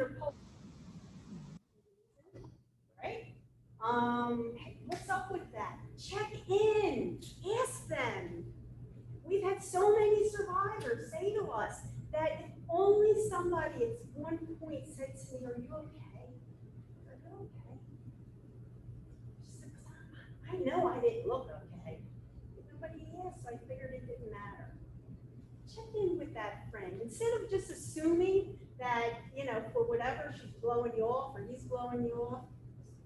are pulled, right? Hey, what's up with that? Check in, ask them. We've had so many survivors say to us that if only somebody at one point said to me, "Are you okay? Are you okay?" She said, "I know I didn't look okay. Nobody asked, so I figured it didn't matter." Check in with that friend instead of just assuming that, you know, for whatever she's blowing you off or he's blowing you off.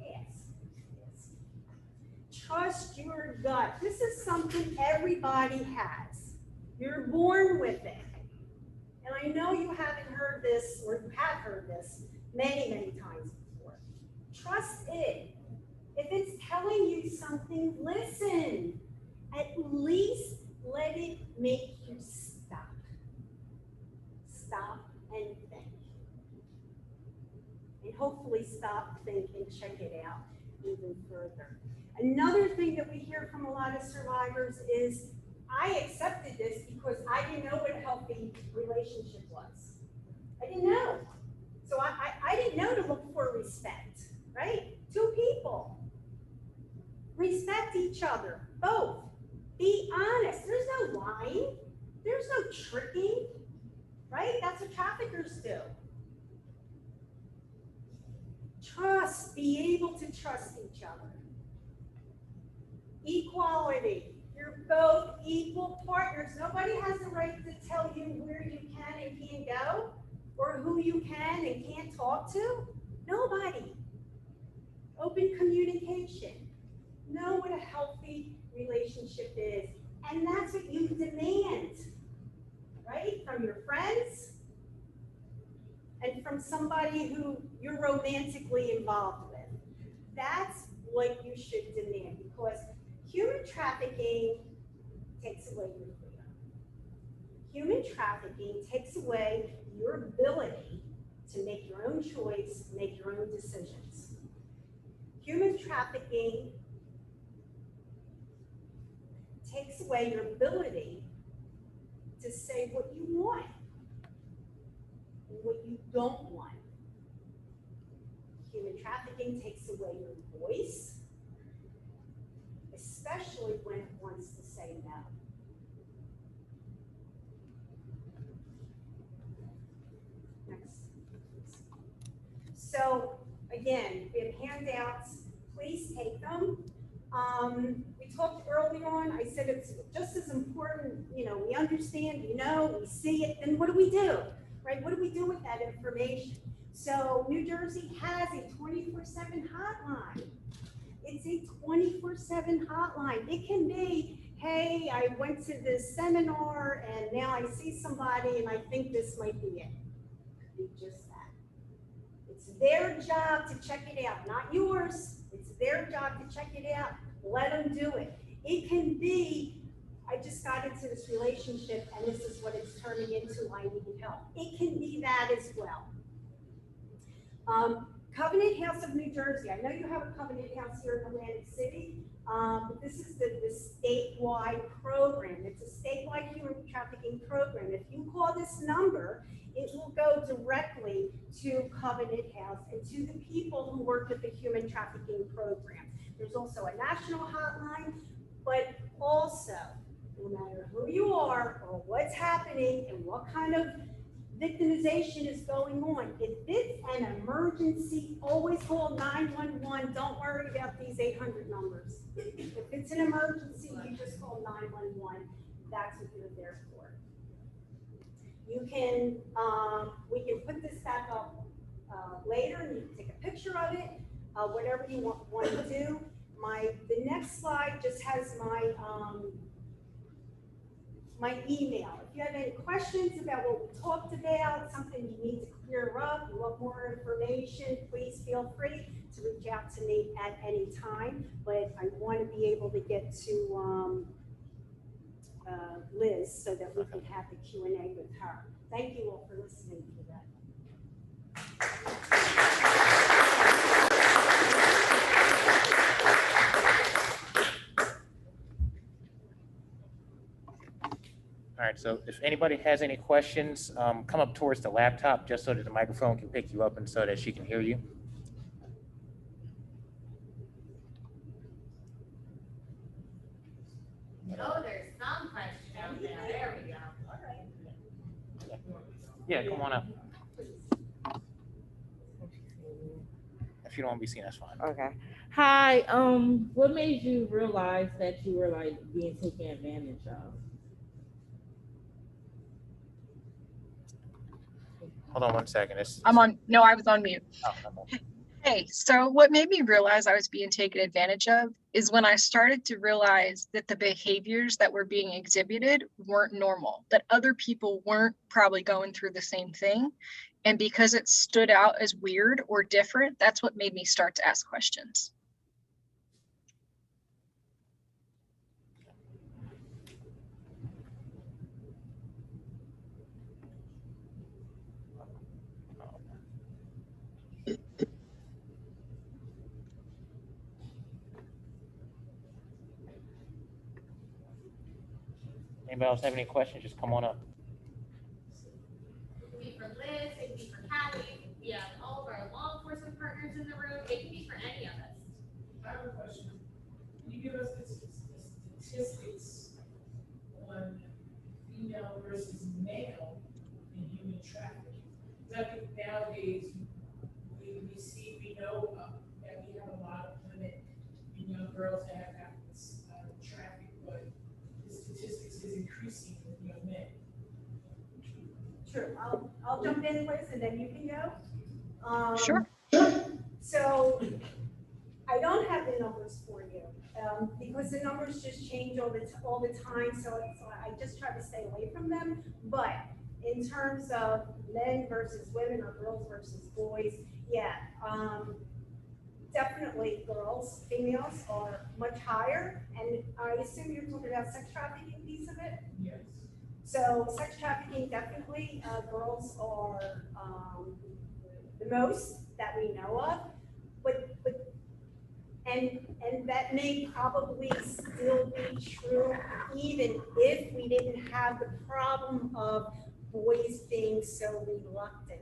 Ask. Trust your gut. This is something everybody has. You're born with it. And I know you haven't heard this, or you have heard this many, many times before. Trust it. If it's telling you something, listen. At least let it make you stop. Stop and think. And hopefully stop, think, and check it out even further. Another thing that we hear from a lot of survivors is, "I accepted this because I didn't know what a healthy relationship was. I didn't know. So I didn't know to look for respect," right? Two people. Respect each other, both. Be honest. There's no lying. There's no tricking, right? That's what traffickers do. Trust. Be able to trust each other. Equality. You're both equal partners. Nobody has the right to tell you where you can and can't go, or who you can and can't talk to. Nobody. Open communication. Know what a healthy relationship is. And that's what you demand, right? From your friends and from somebody who you're romantically involved with. That's what you should demand, because human trafficking takes away your freedom. Human trafficking takes away your ability to make your own choice, make your own decisions. Human trafficking takes away your ability to say what you want and what you don't want. Human trafficking takes away your voice, especially when it wants to say no. Next. So again, we have handouts. Please take them. We talked earlier on, I said it's just as important, you know, we understand, we know, we see it, then what do we do, right? What do we do with that information? So New Jersey has a 24/7 hotline. It's a 24/7 hotline. It can be, hey, I went to this seminar and now I see somebody and I think this might be it. It could be just that. It's their job to check it out, not yours. It's their job to check it out. Let them do it. It can be, I just got into this relationship and this is what it's turning into, I need help. It can be that as well. Covenant House of New Jersey. I know you have a Covenant House here in Atlantic City, but this is the statewide program. It's a statewide human trafficking program. If you call this number, it will go directly to Covenant House and to the people who work with the human trafficking program. There's also a national hotline, but also, no matter who you are or what's happening and what kind of victimization is going on, if it's an emergency, always call 911. Don't worry about these 800 numbers. If it's an emergency, you just call 911. That's what you're there for. You can, we can put this back up later and you can take a picture of it, whatever you want to do. The next slide just has my email. If you have any questions about what we talked about, something you need to clear up, you want more information, please feel free to reach out to me at any time. But I want to be able to get to Liz so that we can have the Q&A with her. Thank you all for listening to that. All right, right, so if anybody has any questions, come up towards the laptop just so that the microphone can pick you up and so that she can hear you. Oh, there's some question out there. There we go. All right. Yeah, come on up. If you don't want to be seen, that's fine. Okay. Hi. What made you realize that you were like being taken advantage of? Hold on 1 second. No, I was on mute. Oh, okay. Hey, so what made me realize I was being taken advantage of is when I started to realize that the behaviors that were being exhibited weren't normal, that other people weren't probably going through the same thing. And because it stood out as weird or different, that's what made me start to ask questions. Anybody else have any questions? Just come on up. It can be for Liz, it can be for Callie, we have all of our law enforcement partners in the room, it can be for any of us. I have a question. Can you give us the statistics on female versus male in human trafficking? I think nowadays, we know that we have a lot of women and young girls that have gotten trafficked, but the statistics is increasing with young men. True. I'll jump in, Liz, and then you can go. Sure. So I don't have the numbers for you because the numbers just change all the time. So I just try to stay away from them. But in terms of men versus women or girls versus boys, yeah, definitely females are much higher. And I assume you're talking about sex trafficking piece of it? Yes. So sex trafficking, definitely, girls are the most that we know of, and that may probably still be true even if we didn't have the problem of boys being so reluctant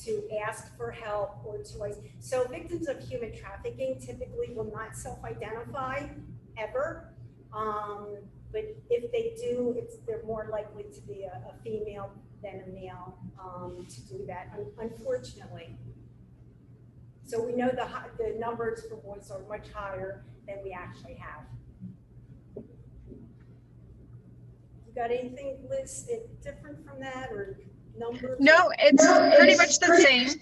to ask for help or to. So victims of human trafficking typically will not self-identify ever. But if they do, they're more likely to be a female than a male to do that, unfortunately. So we know the numbers for boys are much higher than we actually have. You got anything, Liz, different from that or numbers? No, it's pretty much the same.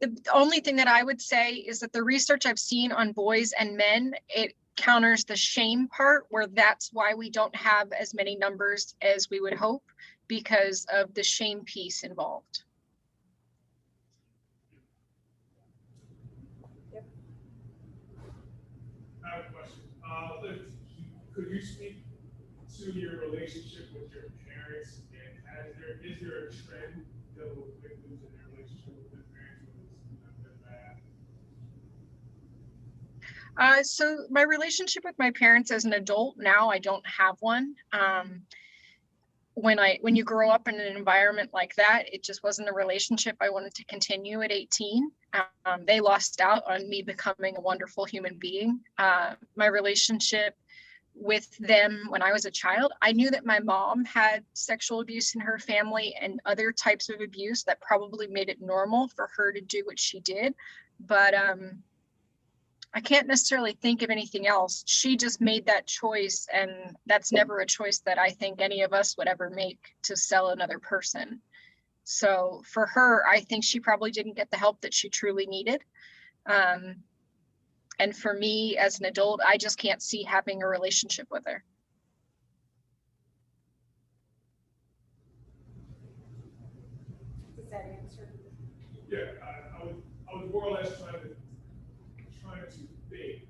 The only thing that I would say is that the research I've seen on boys and men, it counters the shame part, where that's why we don't have as many numbers as we would hope because of the shame piece involved. Yep. I have a question. Liz, could you speak to your relationship with your parents, and is there a trend that will victims in their relationship with their parents who has been bad? So my relationship with my parents as an adult now, I don't have one. When you grow up in an environment like that, it just wasn't a relationship I wanted to continue at 18. They lost out on me becoming a wonderful human being. My relationship with them when I was a child, I knew that my mom had sexual abuse in her family and other types of abuse that probably made it normal for her to do what she did. But I can't necessarily think of anything else. She just made that choice, and that's never a choice that I think any of us would ever make, to sell another person. So for her, I think she probably didn't get the help that she truly needed. And for me as an adult, I just can't see having a relationship with her. Does that answer? Yeah, I was more or less trying to think,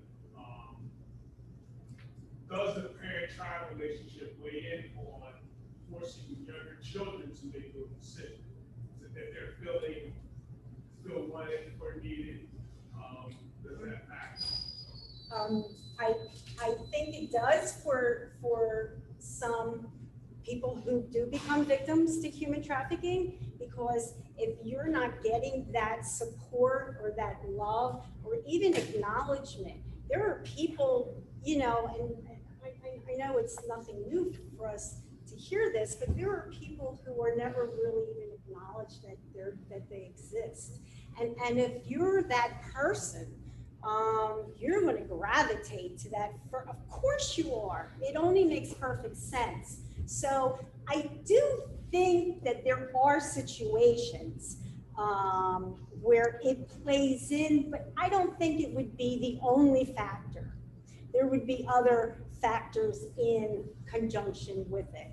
does the parent-child relationship weigh in on forcing younger children to make those decisions? That they're feel wanted or needed, does that matter? I think it does for some people who do become victims to human trafficking, because if you're not getting that support or that love or even acknowledgement, there are people, you know, and I know it's nothing new for us to hear this, but there are people who are never really even acknowledged that they exist. And if you're that person, you're going to gravitate to that. Of course you are. It only makes perfect sense. So I do think that there are situations where it plays in, but I don't think it would be the only factor. There would be other factors in conjunction with it.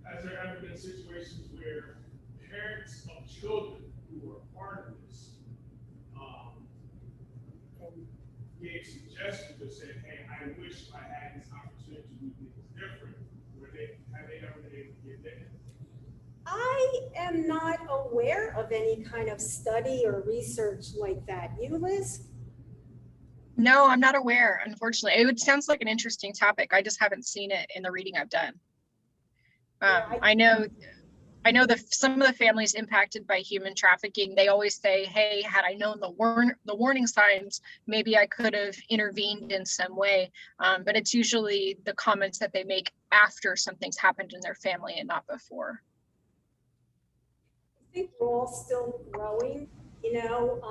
Has there ever been situations where parents of children who were part of this gave suggestions that said, hey, I wish I had this opportunity to do things different? Have they ever been able to get that? I am not aware of any kind of study or research like that. You, Liz? No, I'm not aware, unfortunately. Sounds like an interesting topic. I just haven't seen it in the reading I've done. I know some of the families impacted by human trafficking, they always say, hey, had I known the warning signs, maybe I could have intervened in some way. But it's usually the comments that they make after something's happened in their family and not before. I think we're all still growing, you know,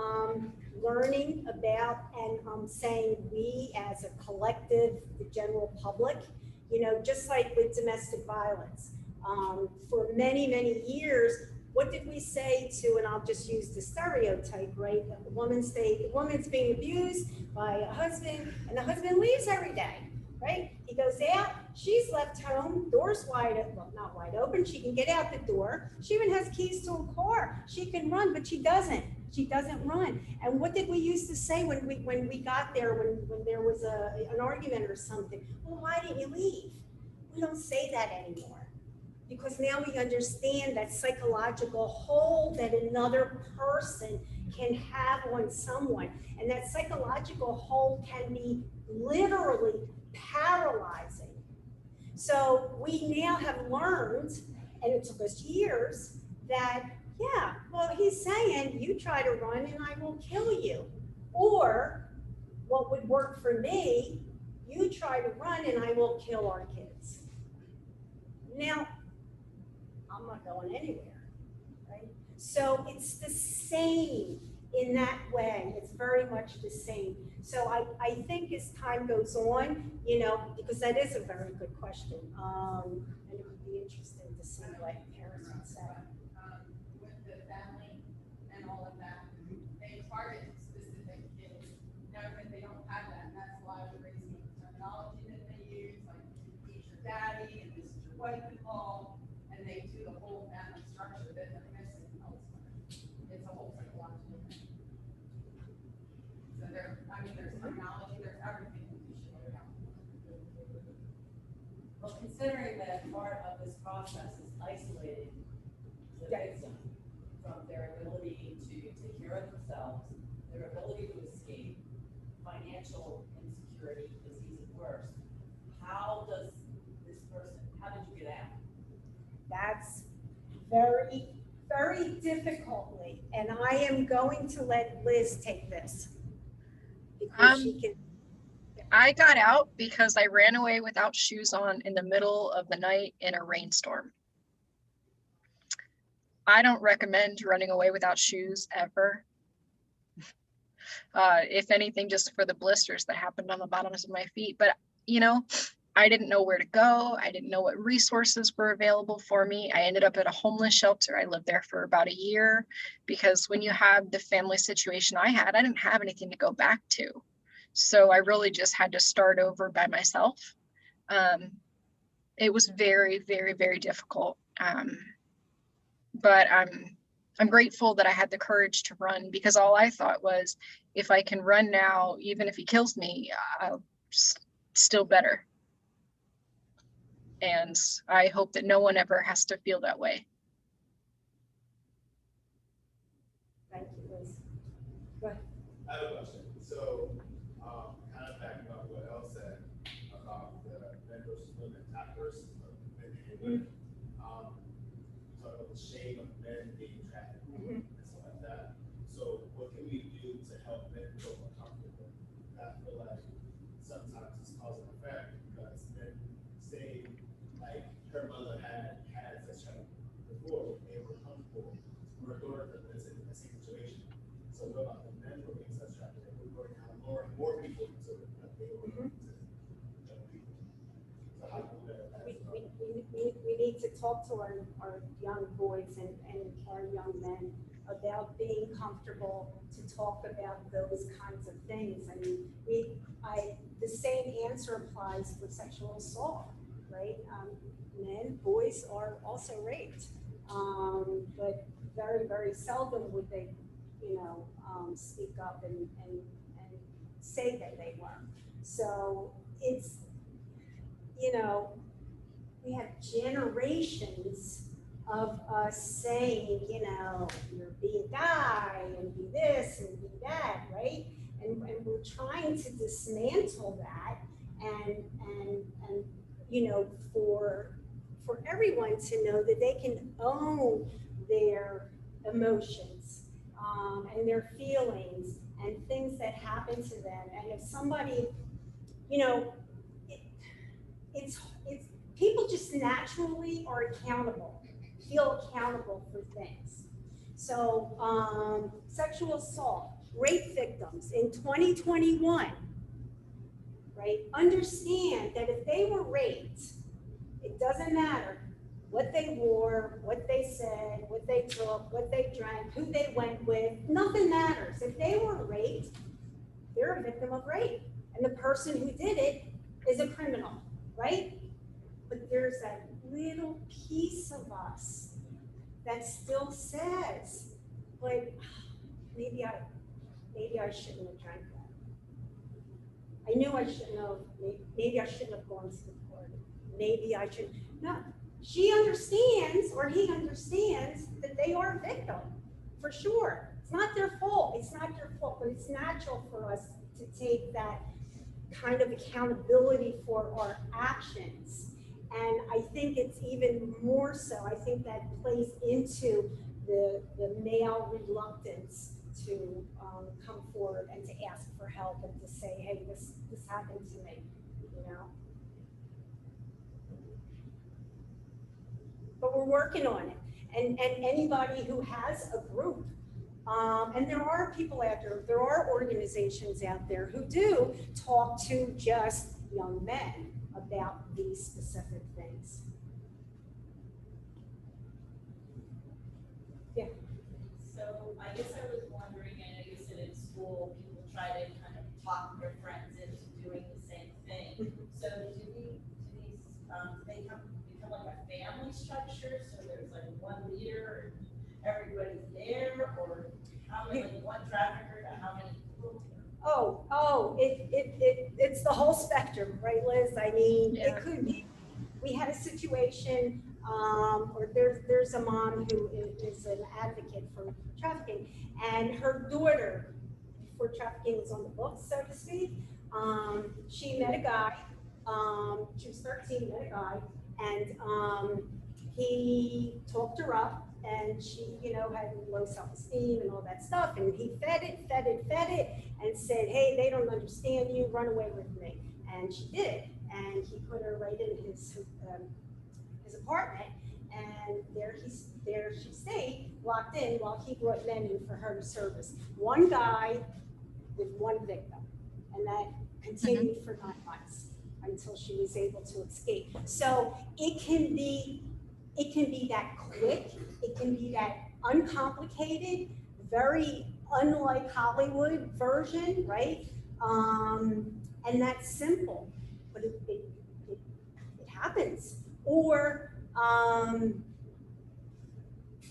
learning about and saying we as a collective, the general public, you know, just like with domestic violence. For many, many years, what did we say to, and I'll just use the stereotype, right? The woman's being abused by a husband, and the husband leaves every day, right? He goes out, she's left home, doors wide open, well, not wide open, she can get out the door. She even has keys to a car. She can run, but she doesn't. She doesn't run. And what did we used to say when we got there, when there was an argument or something? Well, why didn't you leave? We don't say that anymore. Because now we understand that psychological hold that another person can have on someone. And that psychological hold can be literally paralyzing. So we now have learned, and it took us years, that, yeah, well, he's saying, you try to run and I will kill you. Or what would work for me, you try to run and I will kill our kids. Now, I'm not going anywhere, right? So it's the same in that way. It's very much the same. So I think as time goes on, you know, because that is a very good question, and it would be interesting to see what parents would say. With the family and all of that, they target specific kids, knowing that they don't have that, and that's why we're raising the terminology that they use, like, he's your daddy, and this is your wife involved. They do the whole family structure that they're missing elsewhere. It's a whole psychological thing. So there's technology, there's everything that we should look at. Well, considering that part of this process is isolating the victim from their ability to take care of themselves, their ability to escape, financial insecurity is even worse. How did you get out? That's very, very difficultly, and I am going to let Liz take this because she can. I got out because I ran away without shoes on in the middle of the night in a rainstorm. I don't recommend running away without shoes ever. If anything, just for the blisters that happened on the bottoms of my feet. But, you know, I didn't know where to go. I didn't know what resources were available for me. I ended up at a homeless shelter. I lived there for about a year because when you have the family situation I had, I didn't have anything to go back to. So I really just had to start over by myself. It was very, very, very difficult. But I'm grateful that I had the courage to run, because all I thought was, if I can run now, even if he kills me, I'll still better. And I hope that no one ever has to feel that way. Thank you, Liz. Go ahead. I have a question. So, kind of backing up what Elle said about the men versus women, not versus the with, we talk about the shame of men being trafficked and stuff like that. So what can we do to help men feel more comfortable? I feel like sometimes it's cause and effect because men say, like, her mother had sex trafficking before, they were comfortable, her daughter in the same situation. So what about the men who are being sex trafficked? We're going to have more people into it, like they were into young people. So how do we do that? We need to talk to our young boys and our young men about being comfortable to talk about those kinds of things. I mean, the same answer applies for sexual assault, right? Men, boys are also raped, but very, very seldom would they, speak up and say that they were. So it's, we have generations of us saying, you're be a guy and be this and be that, right? And we're trying to dismantle that and for everyone to know that they can own their emotions and their feelings and things that happen to them. And if somebody, it's people just naturally are feel accountable for things. So sexual assault, rape victims in 2021, right? Understand that if they were raped, it doesn't matter what they wore, what they said, what they took, what they drank, who they went with, nothing matters. If they were raped, they're a victim of rape. And the person who did it is a criminal, right? But there's that little piece of us that still says, but maybe I shouldn't have drank that. I knew I shouldn't have, maybe I shouldn't have gone to the party. Maybe I should. No, she understands or he understands that they are a victim, for sure. It's not their fault. It's not their fault, but it's natural for us to take that kind of accountability for our actions. And I think it's even more so, I think that plays into the male reluctance to come forward and to ask for help and to say, hey, this happened to me, But we're working on it. And anybody who has a group, and there are people out there are organizations out there who do talk to just young men about these specific things. Yeah. So I guess I was wondering, I know you said in school, people try to kind of talk their friends into doing the same thing. So do these they become like a family structure? So there's like one leader, and everybody's there, or how many, like one trafficker to how many people? It's the whole spectrum, right, Liz? I mean, Yeah. It could be, we had a situation, or there's a mom who is an advocate for trafficking, and her daughter, before trafficking was on the books, so to speak, she met a guy, she was 13, met a guy, and he talked her up, and she, had low self-esteem and all that stuff, and he fed it, and said, hey, they don't understand you, run away with me. And she did, and he put her right in his apartment, and there she stayed, locked in, while he brought men in for her to service. One guy with one victim, and that continued for 9 months until she was able to escape. So it can be that quick, it can be that uncomplicated, very unlike Hollywood version, right? And that's simple, but it happens. Or,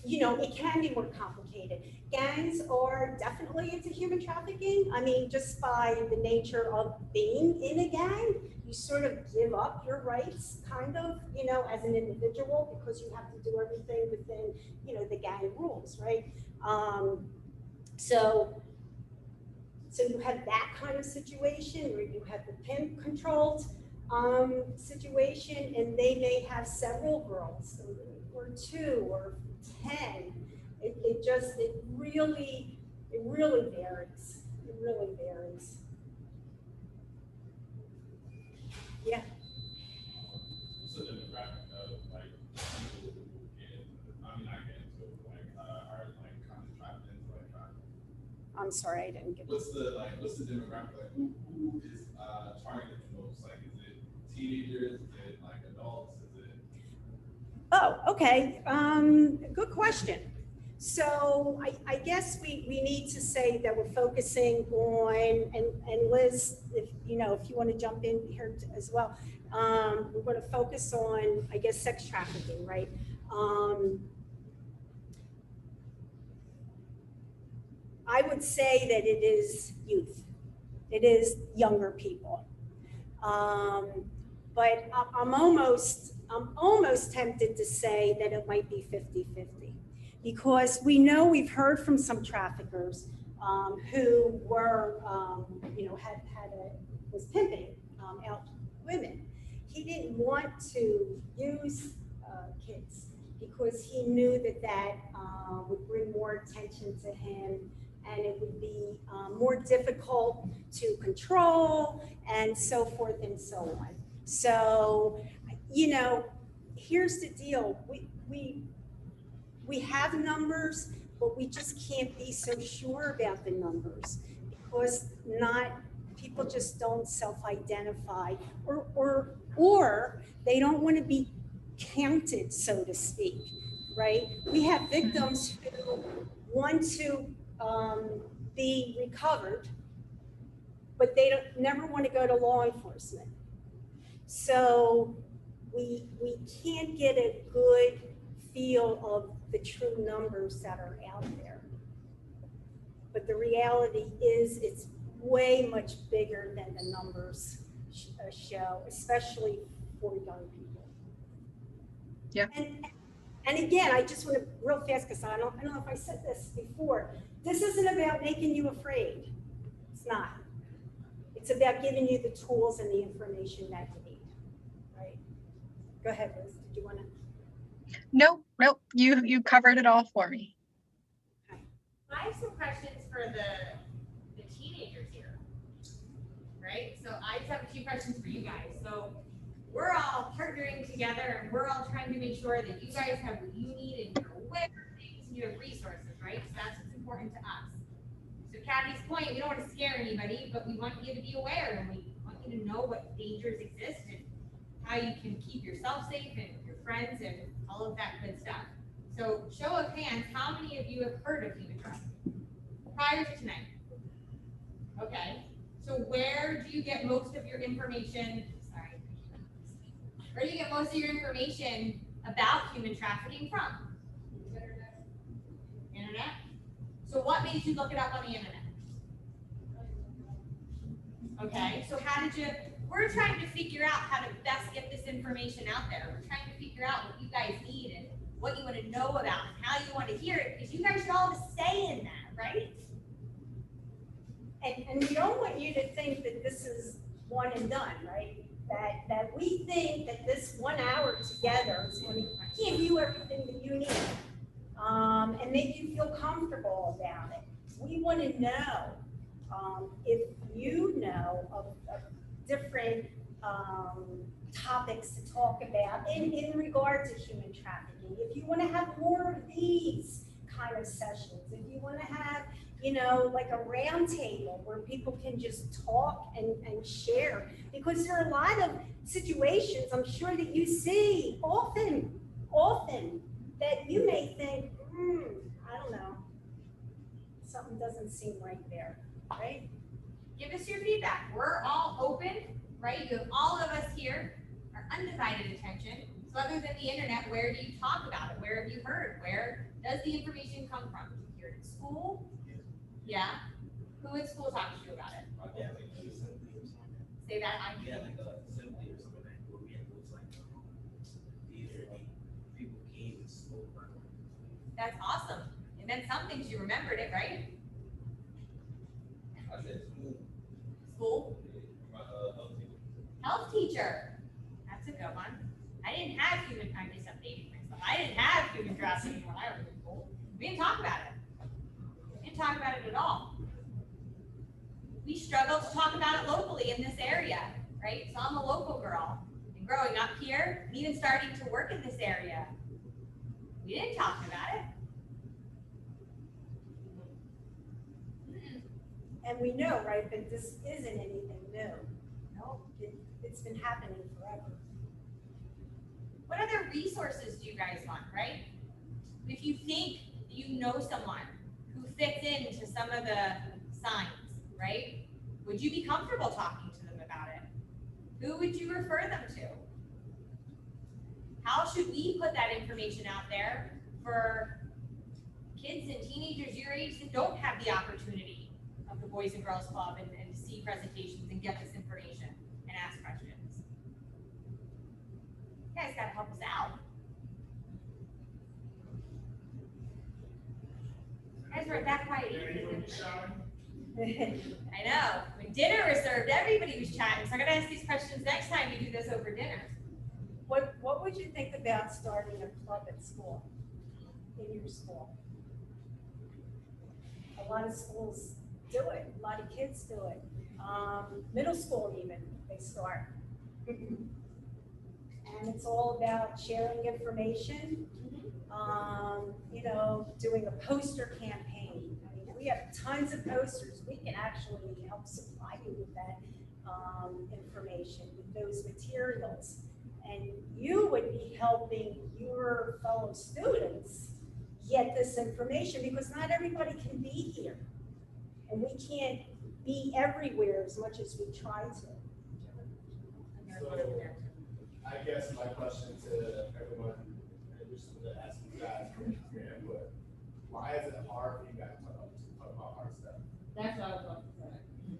it can be more complicated. Gangs are definitely into human trafficking. I mean, just by the nature of being in a gang, you sort of give up your rights, kind of, as an individual, because you have to do everything within, the gang rules, right? So you have that kind of situation where you have the pimp controlled situation, and they may have several girls, or 2, or 10. It really varies. It really varies. Yeah. So the demographic of like people who get, I mean, I get into like, are like kind of trapped into like trafficking. I'm sorry, I didn't get this. What's the demographic, like who is targeted the most? Like, is it teenagers, is it like adults, is it? Oh, okay. Good question. So I guess we need to say that we're focusing on, and Liz, if you want to jump in here as well, we're going to focus on, I guess, sex trafficking, right? I would say that it is youth. It is younger people. But I'm almost tempted to say that it might be 50-50, because we know we've heard from some traffickers who were, was pimping out women. He didn't want to use kids because he knew that would bring more attention to him, and it would be more difficult to control, and so forth and so on. So, here's the deal. We have numbers, but we just can't be so sure about the numbers, because people just don't self-identify, or they don't want to be counted, so to speak, right? We have victims who want to be recovered, but they never want to go to law enforcement. So we can't get a good feel of the true numbers that are out there. But the reality is it's way much bigger than the numbers show, especially for young people. Yeah. And again, I just want to real fast, because I don't know if I said this before. This isn't about making you afraid. It's not. It's about giving you the tools and the information that you need, right? Go ahead, Liz. Did you want to? Nope. You covered it all for me. I have some questions for the teenagers here, right? So I just have a few questions for you guys. So we're all partnering together, and we're all trying to make sure that you guys have what you need, and you're aware of things, and you have resources, right? So that's what's important to us. So Kathy's point, we don't want to scare anybody, but we want you to be aware, and we want you to know what dangers exist and how you can keep yourself safe and your friends and all of that good stuff. So show of hands, how many of you have heard of human trafficking prior to tonight? Okay, so where do you get most of your information? Sorry. Where do you get most of your information about human trafficking from? Internet. So what made you look it up on the internet? Okay, so we're trying to figure out how to best get this information out there. We're trying to figure out what you guys need and what you want to know about and how you want to hear it, because you guys should all have a say in that, right? And we don't want you to think that this is one and done, right? That we think that this 1 hour together is going to give you everything that you need, and make you feel comfortable about it. We want to know if you know of different topics to talk about in regard to human trafficking. If you want to have more of these kind of sessions, if you want to have, like a round table where people can just talk and share, because there are a lot of situations I'm sure that you see often that you may think, I don't know, something doesn't seem right there, right? Give us your feedback. We're all open, right? You have all of us here, our undivided attention. So other than the internet, where do you talk about it? Where have you heard? Where does the information come from? Did you hear it in school? Yeah. Who in school talks to you about it? Yeah, like assembly or something. Say that. Yeah, like assembly or something like where we had those like these like people came and spoke about it. That's awesome. And then some things you remembered it, right? I said school. School. My health team. Health teacher, that's a good one. I didn't have I'm just updating myself. I didn't have human trafficking when I was in school. We didn't talk about it. We didn't talk about it at all. We struggle to talk about it locally in this area, right? So I'm a local girl, and growing up here, and even starting to work in this area, we didn't talk about it. And we know, right, that this isn't anything new. No. It's been happening forever. What other resources do you guys want, right? If you think you know someone who fits into some of the signs, right? Would you be comfortable talking to them about it? Who would you refer them to? How should we put that information out there for kids and teenagers your age that don't have the opportunity of the Boys and Girls Club and to see presentations and get this information and ask questions? You guys gotta help us out. You guys were that quiet. Anyone be shouting? I know. When dinner was served, everybody was chatting. So I'm gonna ask these questions next time we do this over dinner. What would you think about starting a club at school, in your school? A lot of schools do it, a lot of kids do it. Middle school even, they start. And it's all about sharing information, you know, doing a poster campaign. I mean, we have tons of posters. We can actually help supply you with that information, with those materials. And you would be helping your fellow students get this information because not everybody can be here. And we can't be everywhere as much as we try to. So, I guess my question to everyone, and just to ask you guys for your input, why is it hard for you guys to talk about hard stuff? That's what I was about to say.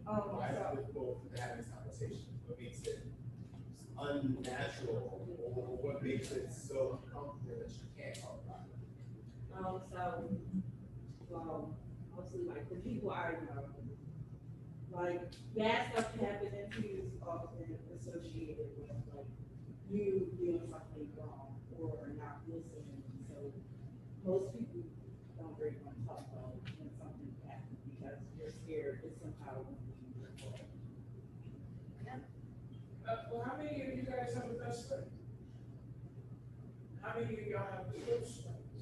Why is it difficult to have this conversation? What makes it unnatural, or what makes it so uncomfortable that you can't talk about it? Mostly like the people I know, like bad stuff happening to you is often associated with like you doing something wrong or not listening. So most people don't really want to talk about when something happens because you're scared that somehow it won't be your fault. Well, how many of you guys have a best friend? How many of y'all have close friends?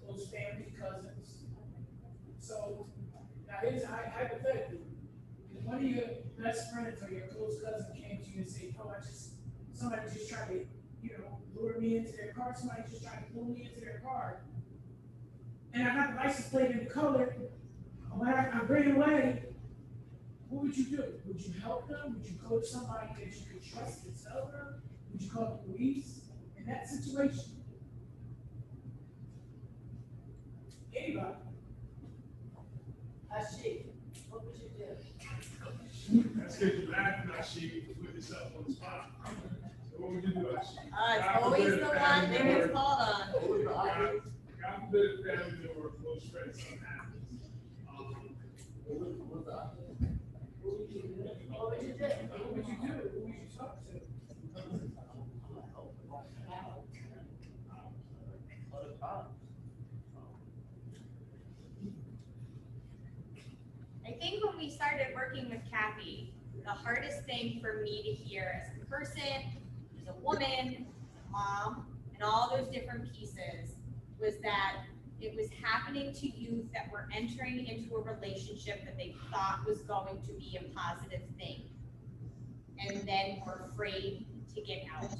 Close family, cousins? So, now here's hypothetically, if one of your best friends or your close cousin came to you and said, oh, somebody just tried to, lure me into their car, somebody just tried to pull me into their car, and I got the license plate in the color, but I ran away, what would you do? Would you help them? Would you go to somebody that you could trust to tell them? Would you call the police in that situation? Anybody? Ashik, what would you do? That's because you're laughing, Ashik, to put yourself on the spot. So what would you do, Ashik? It's always the one that gets called on. God forbid a family member or close friend, something happens. What would you do? What would you do? Who would you talk to? I think when we started working with Kathy, the hardest thing for me to hear as a person, as a woman, as a mom, and all those different pieces was that it was happening to youth that were entering into a relationship that they thought was going to be a positive thing, and then were afraid to get out.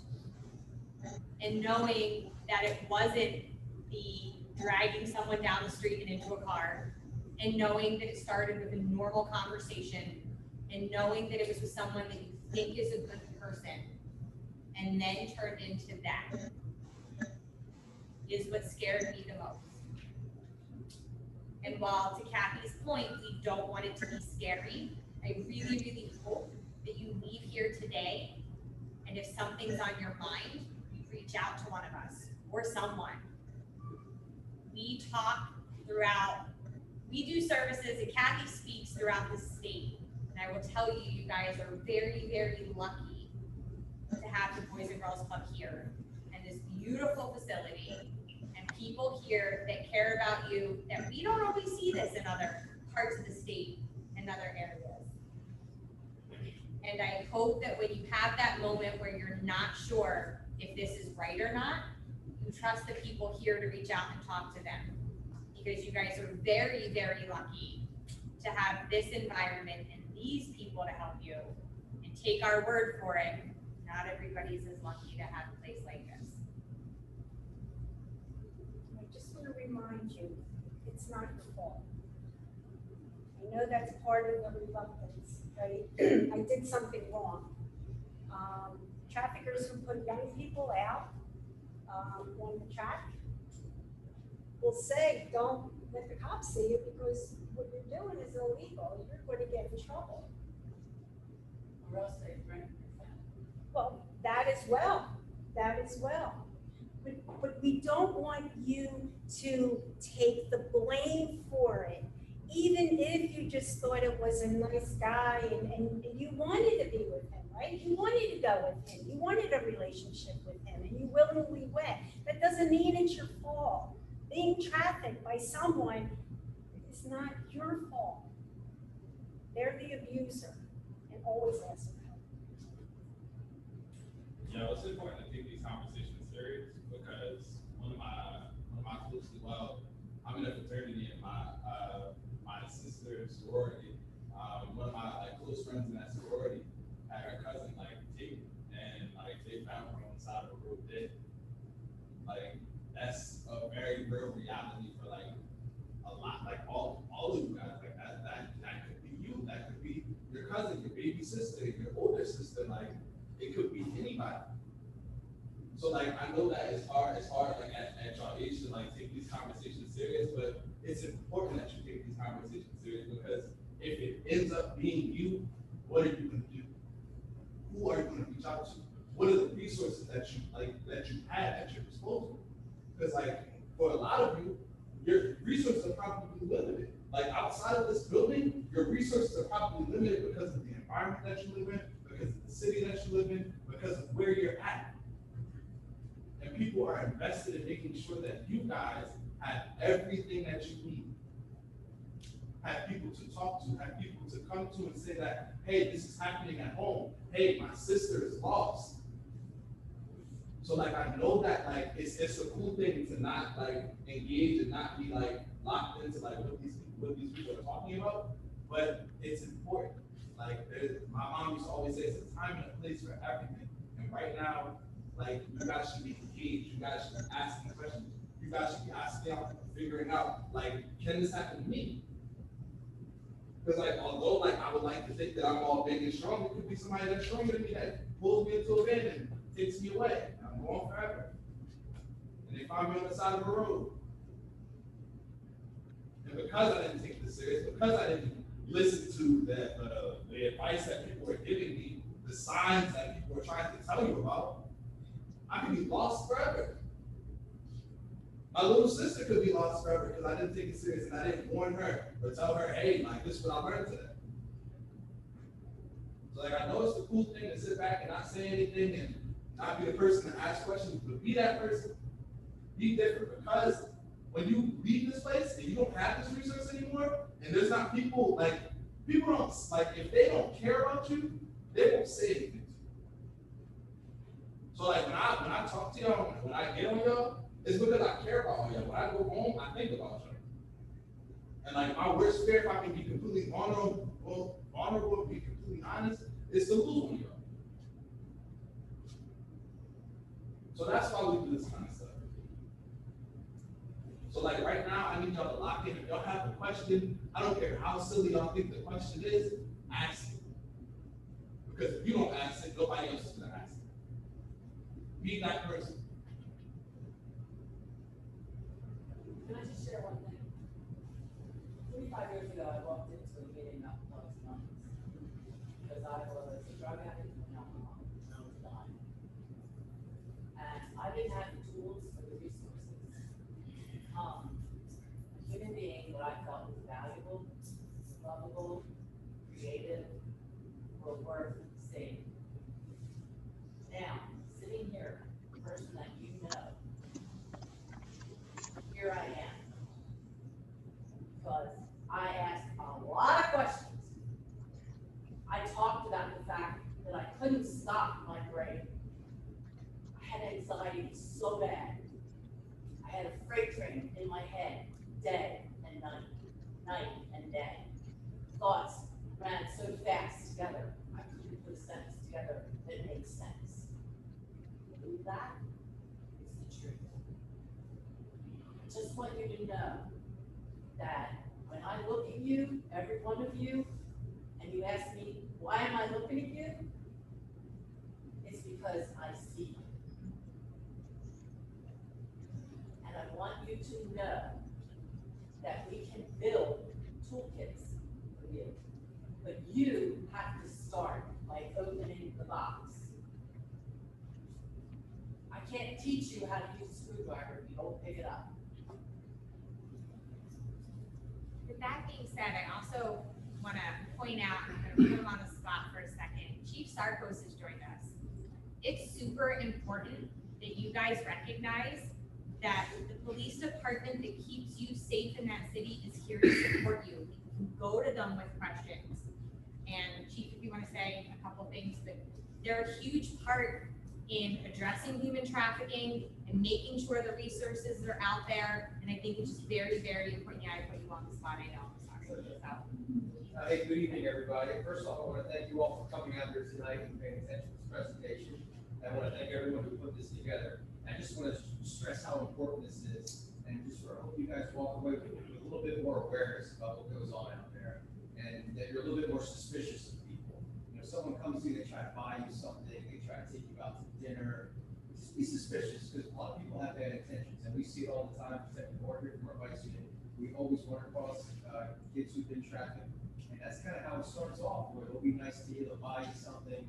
And knowing that it wasn't the dragging someone down the street and into a car, and knowing that it started with a normal conversation, and knowing that it was with someone that you think is a good person, and then turned into that, is what scared me the most. And while to Kathy's point, we don't want it to be scary, I really, really hope that you leave here today, and if something's on your mind, you reach out to one of us or someone. We talk throughout, we do services, and Kathy speaks throughout the state And I will tell you, you guys are very, very lucky to have the Boys and Girls Club here and this beautiful facility and people here that care about you, that we don't always see this in other parts of the state and other areas. And I hope that when you have that moment where you're not sure if this is right or not, you trust the people here to reach out and talk to them. Because you guys are very, very lucky to have this environment and these people to help you. And take our word for it, not everybody's as lucky to have a place like this. I just want to remind you, it's not your fault. I know that's part of the reluctance, right? I did something wrong. Traffickers who put young people out on the track will say, don't let the cops see you because what you're doing is illegal. You're going to get in trouble. Or else they bring. Well, that as well, that as well. But we don't want you to take the blame for it. Even if you just thought it was a nice guy and you wanted to be with him, right? You wanted to go with him. You wanted a relationship with him and you willingly went. That doesn't mean it's your fault. Being trafficked by someone is not your fault. They're the abuser, and always ask for help. You know, it's important to take these conversations serious because one of my closely, well, I'm in a fraternity and my sister's sorority, one of my close friends in that sorority had her cousin taken, and they found her on the side of the road dead. That's a very real reality for a lot, all of you guys. That could be you, that could be your cousin, your baby sister, your older sister, it could be anybody. So I know that it's hard at your age to take these conversations serious, but it's important that you take these conversations serious because if it ends up being you, what are you gonna do? Who are you gonna reach out to? What are the resources that you have at your disposal? Because for a lot of you, your resources are probably limited. Outside of this building, your resources are probably limited because of the environment that you live in, because of the city that you live in, because of where you're at. And people are invested in making sure that you guys have everything that you need. Have people to talk to, have people to come to and say that, hey, this is happening at home. Hey, my sister is lost. So I know that it's a cool thing to not engage and not be locked into what these people are talking about, but it's important. My mom used to always say it's a time and a place for everything. And right now, you guys should be engaged, you guys should be asking questions, you guys should be asking out, figuring out can this happen to me? Because although I would like to think that I'm all big and strong, it could be somebody that's stronger than me that pulls me into a van and takes me away. I'm going forever. And they find me on the side of the road. And because I didn't take this serious, because I didn't listen to the advice that people were giving me, the signs that people were trying to tell you about, I could be lost forever. My little sister could be lost forever because I didn't take it serious and I didn't warn her or tell her, hey, this is what I learned today. So I know it's the cool thing to sit back and not say anything and not be the person to ask questions, but be that person. Be different, because when you leave this place and you don't have this resource anymore, and there's not people people don't if they don't care about you, they won't say anything to you. So when I talk to y'all, when I get on y'all, it's because I care about all y'all. When I go home, I think about y'all. And my worst fear, if I can be completely vulnerable and be completely honest, is to lose one of y'all. So that's why we do this kind of stuff. So right now, I need y'all to lock in. If y'all have a question, I don't care how silly y'all think the question is, ask it. Because if you don't ask it, nobody else is gonna ask it. Be that person. Can I just share one thing? 25 years ago, I walked into a meeting that was numbers because I was a drug addict and an alcoholic. I was dying. And I didn't have the tools or the resources to become a human being that I felt was valuable, lovable, creative, were worth saving. Now, sitting here, the person that you know, here I am. Because I asked a lot of questions. I talked about the fact that I couldn't stop my brain. I had anxiety so bad. I had a freight train in my head, day and night, night and day. Thoughts ran so fast together, I couldn't put a sentence together that made sense. And that is the truth. I just want you to know that when I look at you, every one of you, and you ask me, why am I looking at you? It's because I see you. And I want you to know that we can build toolkits for you. But you have to start by opening the box. I can't teach you how to use a screwdriver if you don't pick it up. With that being said, I also want to point out, I'm going to put him on the spot for a second. Chief Sarkos has joined us. It's super important that you guys recognize that the police department that keeps you safe in that city is here to support you. You can go to them with questions. And Chief, if you want to say a couple things, but they're a huge part in addressing human trafficking and making sure the resources are out there. And I think it's just very, very important. Yeah, I put you on the spot, I know, I'm sorry. So, hey, good evening, everybody. First of all, I want to thank you all for coming out here tonight and paying attention to this presentation. I want to thank everyone who put this together. I just want to stress how important this is, and just sort of hope you guys walk away with a little bit more awareness about what goes on out there, and that you're a little bit more suspicious of people. You know, someone comes to you, they try to buy you something, they try to take you out to dinner. Just be suspicious, because a lot of people have bad intentions, and we see it all the time. Protecting Order from our vice unit, we always run across kids who've been trafficked, and that's kind of how it starts off. Where they'll be nice to you, they'll buy you something,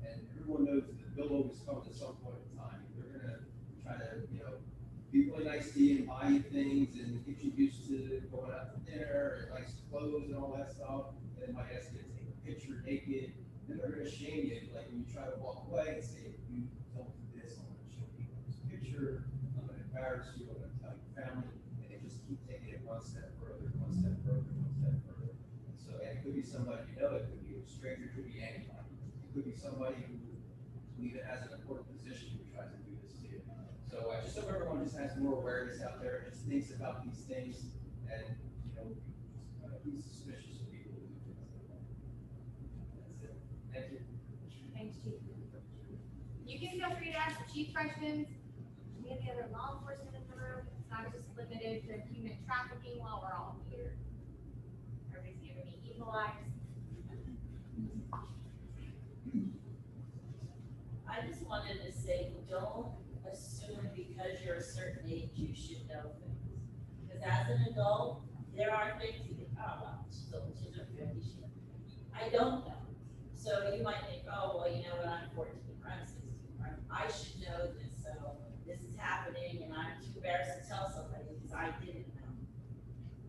and everyone knows that the bill always comes at some point in time. They're gonna try to, you know, be really nice to you and buy you things and get you used to going out to dinner and nice clothes and all that stuff. And they might ask you to take a picture naked. Then they're gonna shame you, like when you try to walk away and say, if you don't do this, I'm gonna show people this picture, I'm gonna embarrass you, I'm gonna tell your family, and they just keep taking it one step further, one step further, one step further. And so, and it could be somebody you know, it could be a stranger, it could be anybody. It could be somebody who even has an important position who tries to do this to you. So I just hope everyone just has more awareness out there, just thinks about these things, and, you know, be suspicious of people who do things like that. That's it. Thank you. thanks, Chief. You can feel free to ask the chief questions. We have the other law enforcement in the room. It's not just limited to human trafficking while we're all here. Everybody's giving me evil eyes. I just wanted to say, don't assume because you're a certain age, you should know things. Because as an adult, there are things you think, oh, well, she's a 50, I don't know. So you might think, oh, well, you know what, I'm 14, or I'm 16, or I should know this, so this is happening, and I'm too embarrassed to tell somebody because I didn't know.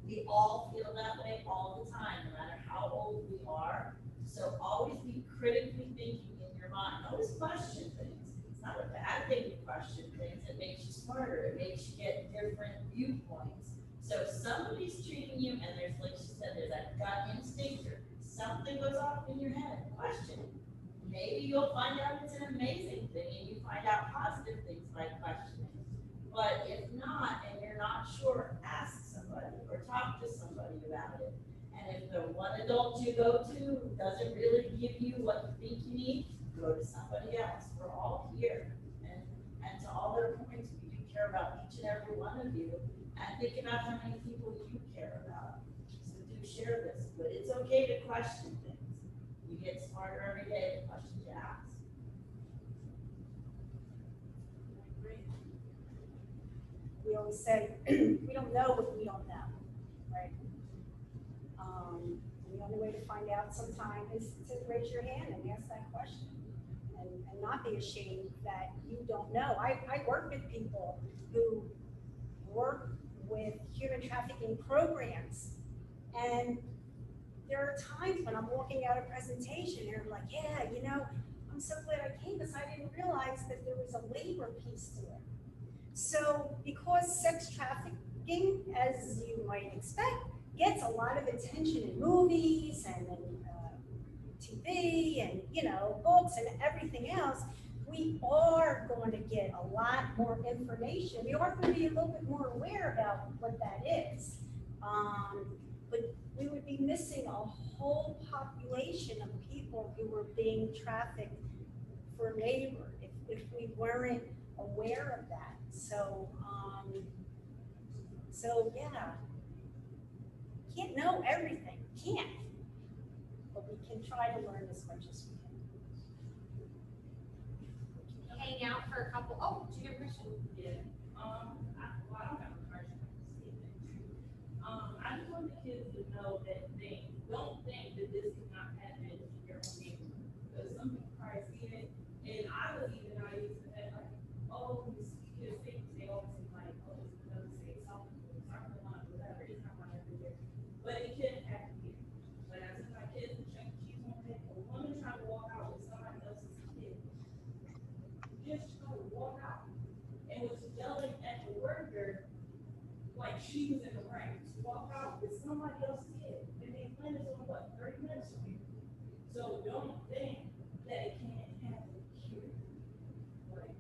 We all feel that way all the time, no matter how old we are. So always be critically thinking in your mind. Always question things. It's not a bad thing to question things. It makes you smarter. It makes you get different viewpoints. So if somebody's treating you, and there's, like she said, there's that gut instinct, or something goes off in your head, question it. Maybe you'll find out it's an amazing thing, and you find out positive things by questioning. But if not, and you're not sure, ask somebody or talk to somebody about it. And if the one adult you go to doesn't really give you what you think you need, go to somebody else. We're all here. And to all their points, we do care about each and every one of you. And think about how many people you care about. So do share this. But it's okay to question things. You get smarter every day the questions you ask. We always say, we don't know what we don't know, right? The only way to find out sometime is to raise your hand and ask that question, and not be ashamed that you don't know. I work with people who work with human trafficking programs, and there are times when I'm walking out a presentation and I'm like, yeah, you know, I'm so glad I came because I didn't realize that there was a labor piece to it. So because sex trafficking, as you might expect, gets a lot of attention in movies and in TV and, you know, books and everything else, we are going to get a lot more information. We are going to be a little bit more aware about what that is. But we would be missing a whole population of people who were being trafficked for labor if we weren't aware of that. So, yeah, can't know everything, can't, but we can try to learn as much as we can. Hang out for a couple, oh, do you have a question? Yeah, well, I don't have a question. I just want the kids to know that they don't think that this cannot happen in your own neighborhood. Because some people probably see it, and I was even naive to that, like, oh, you see kids think they always seem like, oh, it's another state, South Carolina, whatever, it's not my everywhere. But it can happen here. When I took my kids to Chuck E. Cheese one day, a woman trying to walk out with somebody else's kid. Just trying to walk out and was yelling at the worker like she was in the ranks. Walk out with somebody else's kid. And they planted on what, 30 minutes from here. So don't think that it can't happen here. Like,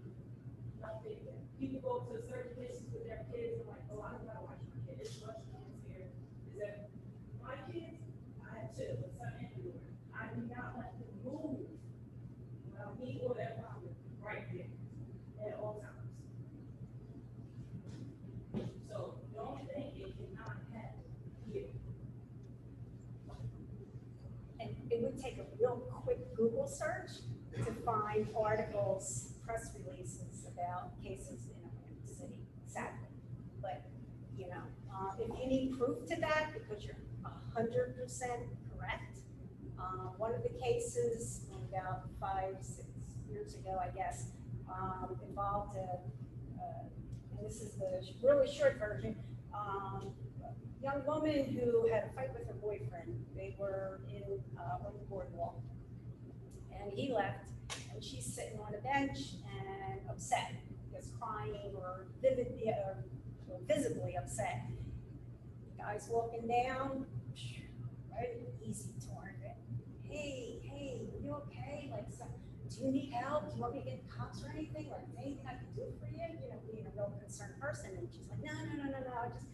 don't think that. People go to certain places with their kids and like, oh, I gotta watch my kid. It's much noise here. Is that my kids? I have two, but son everywhere. I do not let them move. Me or that father right there at all times. So don't think it cannot happen here. And it would take a real quick Google search to find articles, press releases about cases in Atlantic City, sadly. But, you know, if you need proof to that, because you're 100% correct, one of the cases about 5-6 years ago, I guess, involved and this is the really short version, young woman who had a fight with her boyfriend. They were on the boardwalk, and he left, and she's sitting on a bench and upset, just crying or visibly upset. The guy's walking down, right, easy target. Hey, are you okay? Like, so, do you need help? Do you want me to get the cops or anything? Like, anything I can do for you? You know, being a real concerned person. And she's like, no, I just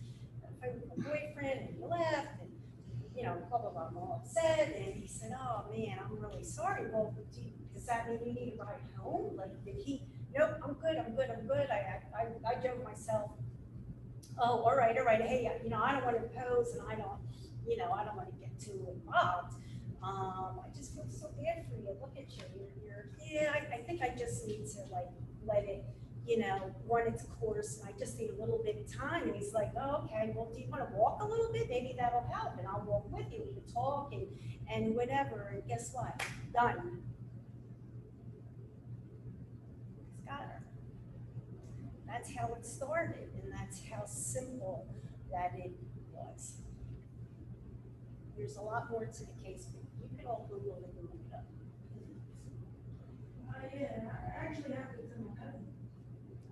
fight with my boyfriend and he left, and you know, blah blah blah. I'm all upset. And he said, oh man, I'm really sorry. Well, does that mean you need a ride home? Like, did he? Nope, I'm good. I joke myself. Oh, all right. Hey, you know, I don't want to pose, and I don't want to get too involved. I just feel so bad for you. Look at you. I think I just need to like let it, you know, run its course, and I just need a little bit of time. And he's like, oh, okay, well, do you want to walk a little bit? Maybe that'll help, and I'll walk with you. We can talk and whatever. And guess what? Done. He's got her. That's how it started, and that's how simple that it was. There's a lot more to the case, but you can all Google it and look it up. Yeah, I actually happened to my cousin.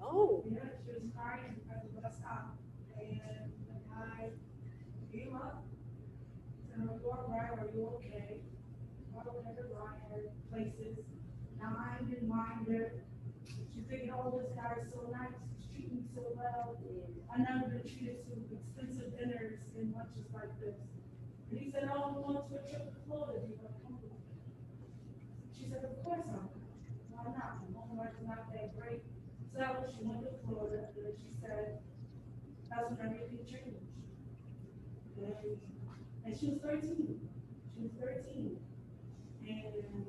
Oh. Yeah, she was crying at the bus stop, and the guy came up, said, are you all right? Are you okay? I don't have to run her places. Mind her. She's thinking, oh, this guy is so nice. He's treating me so well. I've never been treated to expensive dinners and lunches like this. And he said, oh, I'm going to a trip to Florida. Do you want to come with me? She said, of course I'm going. Why not? My home life is not that great. So she went to Florida, and then she said, that's when everything changed. And she was 13. And,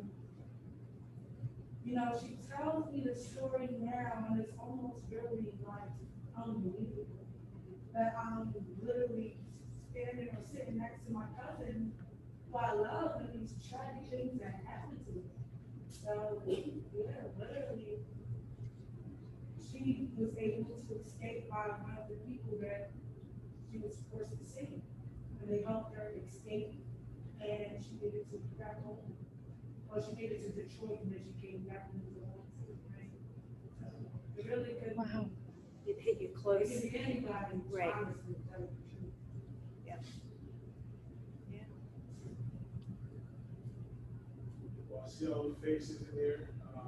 you know, she tells me the story now, and it's almost really like unbelievable. That I'm literally standing or sitting next to my cousin who I love, and these tragic things that happen to me. So, yeah, literally, she was able to escape by one of the people that she was forced to see. And they helped her escape and she made it to back home. Well, she made it to Detroit and then she came back home to home, right? It really could. Wow. It hit you It close. could be anybody, Right. honestly, tell you the truth. Well, I see all the faces in there. I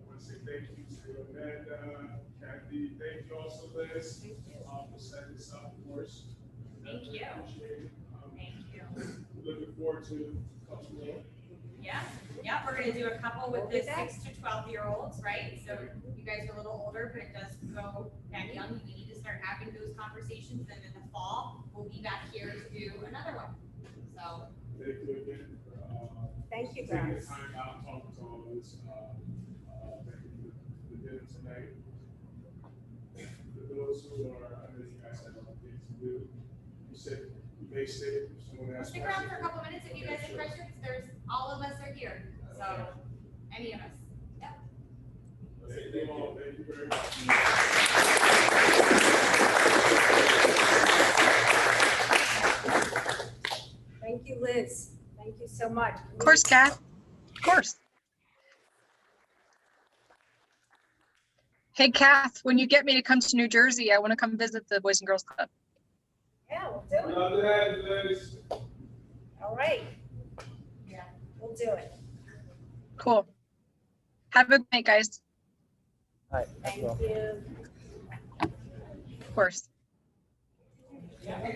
want to say thank you to Amanda, Kathy, thank you also, Liz, for setting this up for us. Thank you. Appreciate it. Thank you. Looking forward to a couple more. Yeah, yeah, we're gonna do a couple with the Look at that. 6 to 12-year-olds, right? So you guys are a little older, but it does go that young. We need to start having those conversations, and in the fall, we'll be back here to do another one. So, Thank you again for, Thank you, taking the guys. time out, talking to all of us, thank you for dinner tonight. For those who are, I know you guys have other things to do, you said you may stay, if someone we'll asks. stick around for a couple minutes if you guys have questions. All of us are here, so, any of us. Yeah. Thank you all, thank you very much. Thank you, Liz. Thank you so much. Of course, Kath. Of course. Hey, Kath, when you get me to come to New Jersey, I want to come visit the Boys and Girls Club. Yeah, we'll do it. Love to have you, Liz. All right. Yeah. We'll do it. Cool. Have a good night, guys. All right, Thank well. you. Of course. Yeah.